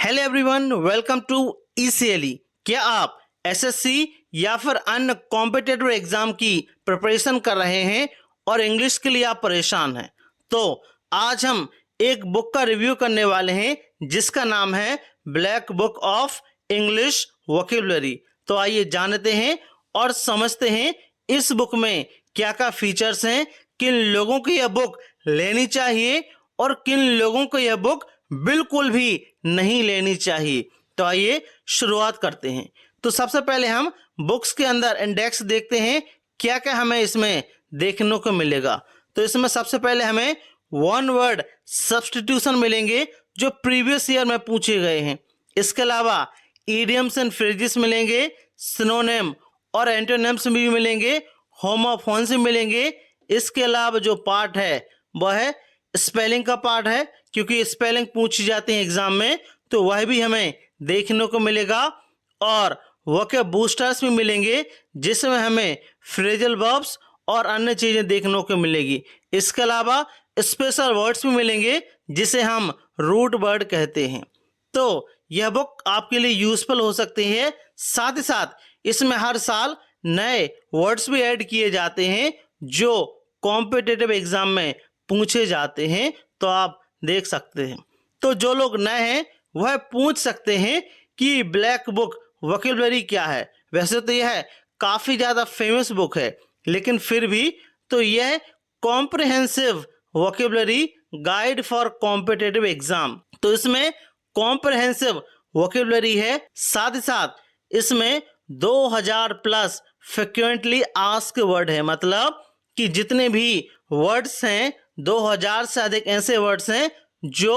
Hello everyone, welcome to ECLE. क्या आप SSC या फिर अन्य कॉम्पिटिटिव एग्जाम की प्रिपरेशन कर रहे हैं और इंग्लिश के लिए आप परेशान हैं? तो आज हम एक बुक का रिव्यू करने वाले हैं जिसका नाम है black book of English vocabulary. तो आइए जानते हैं और समझते हैं इस बुक में क्या क्या फीचर्स हैं, किन लोगों को यह बुक लेनी चाहिए और किन लोगों को यह बुक बिल्कुल भी नहीं लेनी चाहिए। तो आइए शुरुआत करते हैं। तो सबसे पहले हम बुक्स के अंदर इंडेक्स देखते हैं, क्या क्या हमें इसमें देखने को मिलेगा। तो इसमें सबसे पहले हमें वन वर्ड सब्स्टिट्यूशन मिलेंगे जो प्रीवियस ईयर में पूछे गए हैं। इसके अलावा इडियम्स एंड फ्रेजेस मिलेंगे, सिनोनिम और एंटोनिम्स भी मिलेंगे, होमोफोन्स मिलेंगे। इसके अलावा जो पार्ट है वह है स्पेलिंग का पार्ट है, क्योंकि स्पेलिंग पूछी जाती है एग्जाम में, तो वह भी हमें देखने को मिलेगा। और वोकैब बूस्टर्स भी मिलेंगे जिसमें हमें फ्रेजल वर्ब्स और अन्य चीजें देखने को मिलेगी। इसके अलावा स्पेशल वर्ड्स भी मिलेंगे जिसे हम रूट वर्ड कहते हैं। तो यह बुक आपके लिए यूजफुल हो सकती है। साथ ही साथ इसमें हर साल नए वर्ड्स भी ऐड किए जाते हैं जो कॉम्पिटिटिव एग्जाम में पूछे जाते हैं, तो आप देख सकते हैं। तो जो लोग नए हैं वह पूछ सकते हैं कि ब्लैक बुक वोकैबुलरी क्या है। वैसे तो यह काफ़ी ज़्यादा फेमस बुक है, लेकिन फिर भी तो यह comprehensive vocabulary guide for competitive exam. तो इसमें कॉम्प्रिहेंसिव वोकैबुलरी है, साथ ही साथ इसमें 2000 प्लस फ्रिक्वेंटली आस्क्ड वर्ड है। मतलब कि जितने भी वर्ड्स हैं 2000 से अधिक ऐसे वर्ड्स हैं जो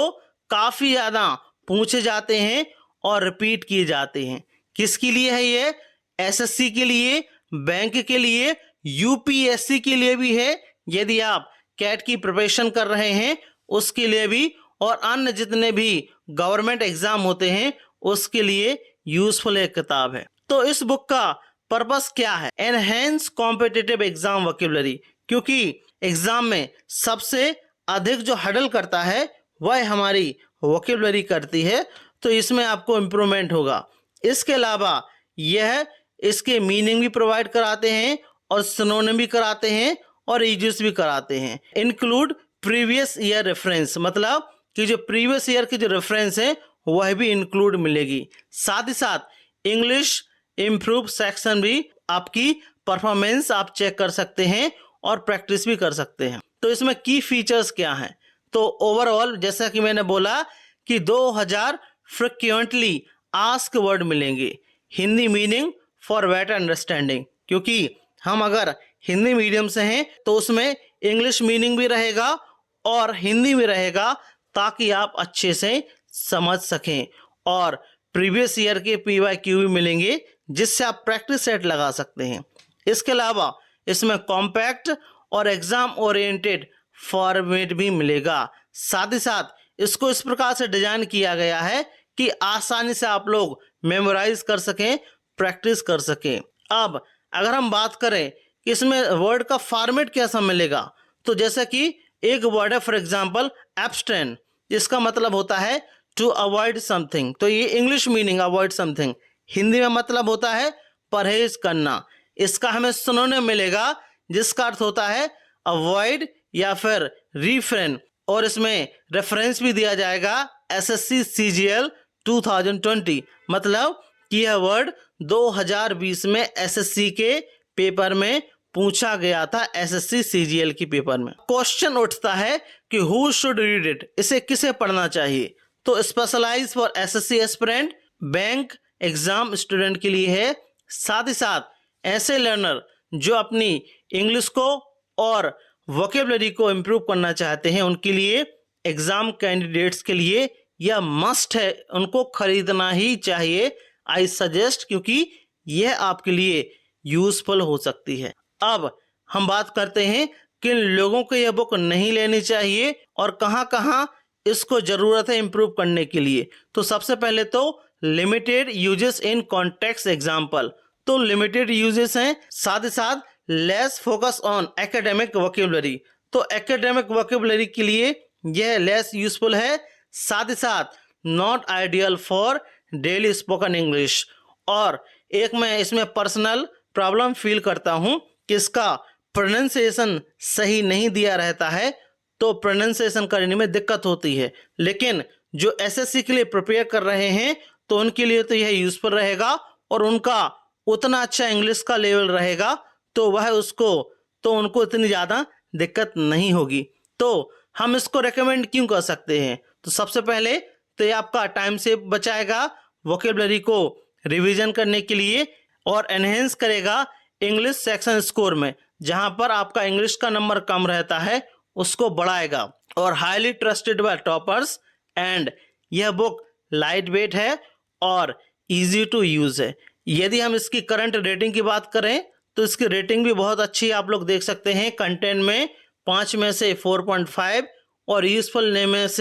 काफ़ी ज़्यादा पूछे जाते हैं और रिपीट किए जाते हैं। किसके लिए है ये? एसएससी के लिए, बैंक के लिए, यूपीएससी के लिए भी है, यदि आप कैट की प्रिपरेशन कर रहे हैं उसके लिए भी, और अन्य जितने भी गवर्नमेंट एग्जाम होते हैं उसके लिए यूजफुल एक किताब है। तो इस बुक का पर्पस क्या है? एनहेंस कॉम्पिटिटिव एग्जाम वोकैबुलरी, क्योंकि एग्जाम में सबसे अधिक जो हडल करता है वह हमारी वोकैबुलरी करती है, तो इसमें आपको इम्प्रूवमेंट होगा। इसके अलावा यह इसके मीनिंग भी प्रोवाइड कराते हैं और सिनोनिम भी कराते हैं और यूजेस भी कराते हैं। इंक्लूड प्रीवियस ईयर रेफरेंस, मतलब कि जो प्रीवियस ईयर की जो रेफरेंस है वह भी इंक्लूड मिलेगी। साथ ही साथ इंग्लिश इम्प्रूव सेक्शन भी, आपकी परफॉर्मेंस आप चेक कर सकते हैं और प्रैक्टिस भी कर सकते हैं। तो इसमें की फीचर्स क्या हैं? तो ओवरऑल जैसा कि मैंने बोला कि 2000 फ्रिक्वेंटली आस्क वर्ड मिलेंगे। Hindi meaning for better understanding, क्योंकि हम अगर हिंदी मीडियम से हैं तो उसमें इंग्लिश मीनिंग भी रहेगा और हिंदी भी रहेगा, ताकि आप अच्छे से समझ सकें। और प्रीवियस ईयर के PYQ भी मिलेंगे जिससे आप प्रैक्टिस सेट लगा सकते हैं। इसके अलावा इसमें कॉम्पैक्ट और एग्जाम ओरिएंटेड फॉर्मेट भी मिलेगा। साथ ही साथ इसको इस प्रकार से डिजाइन किया गया है कि आसानी से आप लोग मेमोराइज कर सकें, प्रैक्टिस कर सकें। अब अगर हम बात करें कि इसमें वर्ड का फॉर्मेट कैसा मिलेगा, तो जैसे कि एक वर्ड है फॉर एग्जाम्पल एब्स्टेन, इसका मतलब होता है टू अवॉइड समथिंग। तो ये English meaning avoid something, Hindi में मतलब होता है परहेज करना। इसका हमें सिनोनिम मिलेगा जिसका अर्थ होता है अवॉइड या फिर रिफ्रेन, और इसमें रेफरेंस भी दिया जाएगा एसएससी CGL 2020, मतलब कि यह वर्ड 2020 में एसएससी के पेपर में पूछा गया था, एसएससी CGL के पेपर में। क्वेश्चन उठता है कि हु शुड रीड इट, इसे किसे पढ़ना चाहिए? तो specialise for SSC aspirant, bank exam student के लिए है। साथ ही साथ ऐसे लर्नर जो अपनी इंग्लिश को और वोकैबुलरी को इम्प्रूव करना चाहते हैं उनके लिए, एग्जाम कैंडिडेट्स के लिए यह मस्ट है, उनको खरीदना ही चाहिए। आई सजेस्ट, क्योंकि यह आपके लिए यूजफुल हो सकती है। अब हम बात करते हैं किन लोगों को यह बुक नहीं लेनी चाहिए और कहाँ कहाँ इसको जरूरत है इम्प्रूव करने के लिए। तो सबसे पहले तो limited uses in context example, तो लिमिटेड यूजेस हैं। साथ ही साथ less focus on academic vocabulary, तो एकेडमिक वोकैबुलरी के लिए यह लेस यूजफुल है। साथ ही साथ not ideal for daily spoken English. और एक मैं इसमें पर्सनल प्रॉब्लम फील करता हूँ कि इसका प्रोनाउंसिएशन सही नहीं दिया रहता है, तो प्रोनाउंसिएशन करने में दिक्कत होती है। लेकिन जो एसएससी के लिए प्रिपेयर कर रहे हैं तो उनके लिए तो यह यूजफुल रहेगा और उनका उतना अच्छा इंग्लिश का लेवल रहेगा तो उनको इतनी ज़्यादा दिक्कत नहीं होगी। तो हम इसको रेकमेंड क्यों कर सकते हैं? तो सबसे पहले तो ये आपका टाइम से बचाएगा वोकेबलरी को रिवीजन करने के लिए और एनहेंस करेगा इंग्लिश सेक्शन स्कोर में, जहां पर आपका इंग्लिश का नंबर कम रहता है उसको बढ़ाएगा। और highly trusted bye toppers and यह बुक लाइट वेट है और इजी टू यूज है। यदि हम इसकी करंट रेटिंग की बात करें तो इसकी रेटिंग भी बहुत अच्छी है, आप लोग देख सकते हैं। कंटेंट में 5 में से 4.5 और यूजफुलनेस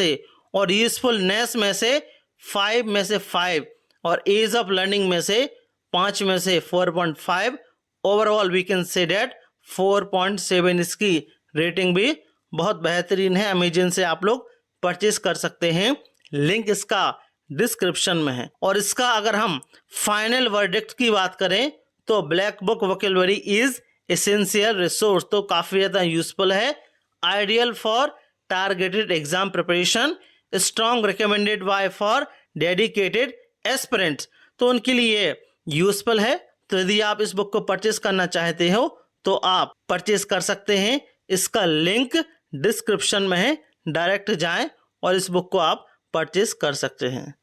में से 5 में से 5 और एज ऑफ लर्निंग में से 5 में से 4.5। Overall we can say that 4.7 इसकी रेटिंग भी बहुत बेहतरीन है। अमेजन से आप लोग परचेज कर सकते हैं, लिंक इसका डिस्क्रिप्शन में है। और इसका अगर हम फाइनल वर्डिक्ट की बात करें तो black book vocabulary is essential resource, तो काफ़ी ज़्यादा यूजफुल है। Ideal for targeted exam preparation, strong recommended by for dedicated aspirants, तो उनके लिए यूजफुल है। तो यदि आप इस बुक को परचेज करना चाहते हो तो आप परचेज कर सकते हैं, इसका लिंक डिस्क्रिप्शन में है, डायरेक्ट जाएं और इस बुक को आप परचेज कर सकते हैं।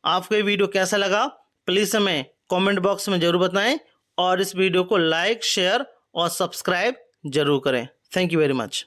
आपको ये वीडियो कैसा लगा प्लीज़ हमें कमेंट बॉक्स में ज़रूर बताएं और इस वीडियो को लाइक, शेयर और सब्सक्राइब जरूर करें। Thank you very much.